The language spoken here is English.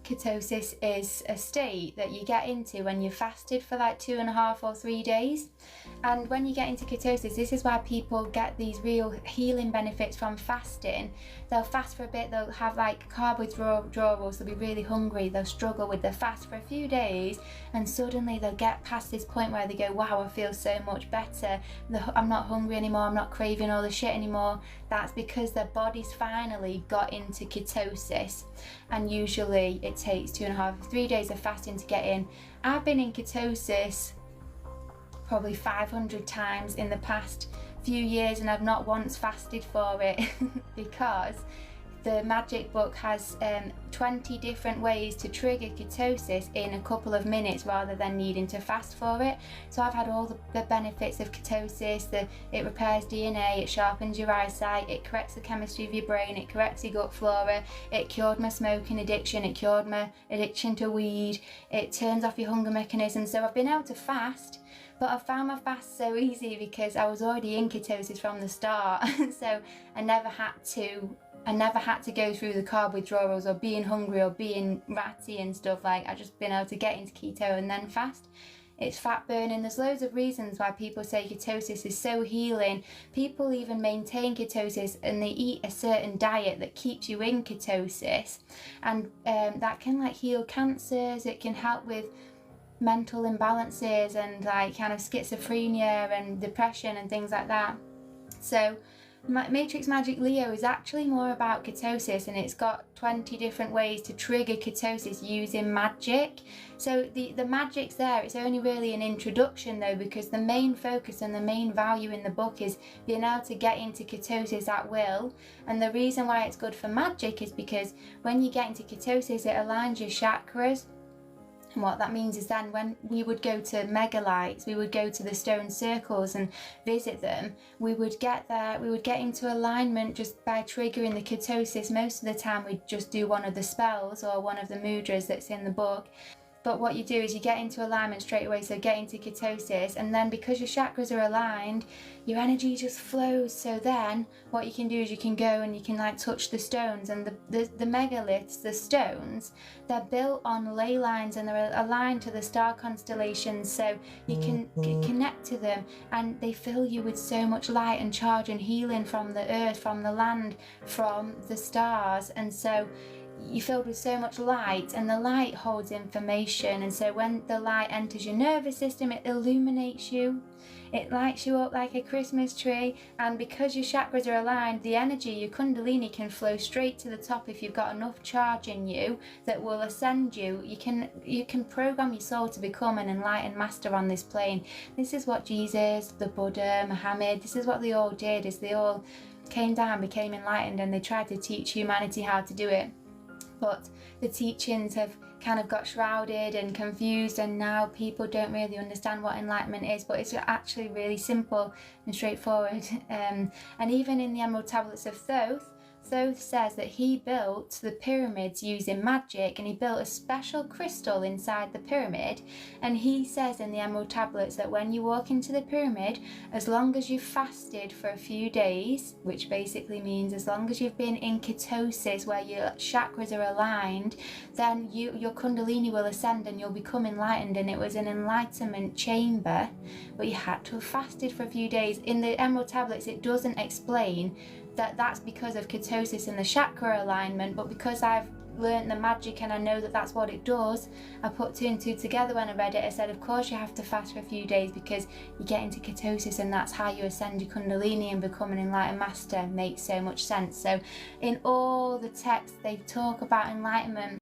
ketosis is a state that you get into when you fasted for like 2.5 or 3 days. And when you get into ketosis, this is why people get these real healing benefits from fasting. They'll fast for a bit, they'll have like carb withdrawals, they'll be really hungry, they'll struggle with the fast for a few days, and suddenly they'll get past this point where they go, wow, I feel so much better, I'm not hungry anymore, I'm not craving all the shit anymore. That's because their body's finally got into ketosis, and usually it takes 2.5 3 days of fasting to get in. I've been in ketosis probably 500 times in the past few years, and I've not once fasted for it because the magic book has 20 different ways to trigger ketosis in a couple of minutes rather than needing to fast for it. So I've had all the benefits of ketosis. It repairs DNA, it sharpens your eyesight, it corrects the chemistry of your brain, it corrects your gut flora, it cured my smoking addiction, it cured my addiction to weed, it turns off your hunger mechanism. So I've been able to fast, but I found my fast so easy because I was already in ketosis from the start. So I never had to go through the carb withdrawals or being hungry or being ratty and stuff. Like, I just been able to get into keto and then fast. It's fat burning. There's loads of reasons why people say ketosis is so healing. People even maintain ketosis and they eat a certain diet that keeps you in ketosis, and that can like heal cancers. It can help with mental imbalances and like kind of schizophrenia and depression and things like that. So Matrix Magic Leo is actually more about ketosis, and it's got 20 different ways to trigger ketosis using magic. So the magic's there. It's only really an introduction though, because the main focus and the main value in the book is being able to get into ketosis at will. And the reason why it's good for magic is because when you get into ketosis, it aligns your chakras. And what that means is then when we would go to megalites, we would go to the stone circles and visit them, we would get into alignment just by triggering the ketosis. Most of the time we'd just do one of the spells or one of the mudras that's in the book. But what you do is you get into alignment straight away, so get into ketosis, and then because your chakras are aligned, your energy just flows. So then what you can do is you can go and you can like touch the stones, and the megaliths, the stones, they're built on ley lines and they're aligned to the star constellations, so you can connect to them, and they fill you with so much light and charge and healing from the earth, from the land, from the stars. And so you're filled with so much light, and the light holds information, and so when the light enters your nervous system, it illuminates you, it lights you up like a Christmas tree. And because your chakras are aligned, the energy, your kundalini, can flow straight to the top if you've got enough charge in you that will ascend you. You can program your soul to become an enlightened master on this plane. This is what Jesus, the Buddha, Muhammad, this is what they all did, is they all came down, became enlightened, and they tried to teach humanity how to do it. But the teachings have kind of got shrouded and confused, and now people don't really understand what enlightenment is, but it's actually really simple and straightforward. And even in the Emerald Tablets of Thoth, Thoth says that he built the pyramids using magic, and he built a special crystal inside the pyramid. And he says in the Emerald Tablets that when you walk into the pyramid, as long as you've fasted for a few days, which basically means as long as you've been in ketosis where your chakras are aligned, then your kundalini will ascend and you'll become enlightened. And it was an enlightenment chamber, but you had to have fasted for a few days. In the Emerald Tablets, it doesn't explain that that's because of ketosis and the chakra alignment, but because I've learned the magic and I know that that's what it does, I put 2 and 2 together when I read it. I said, of course you have to fast for a few days because you get into ketosis, and that's how you ascend your kundalini and become an enlightened master. Makes so much sense. So in all the texts they talk about enlightenment,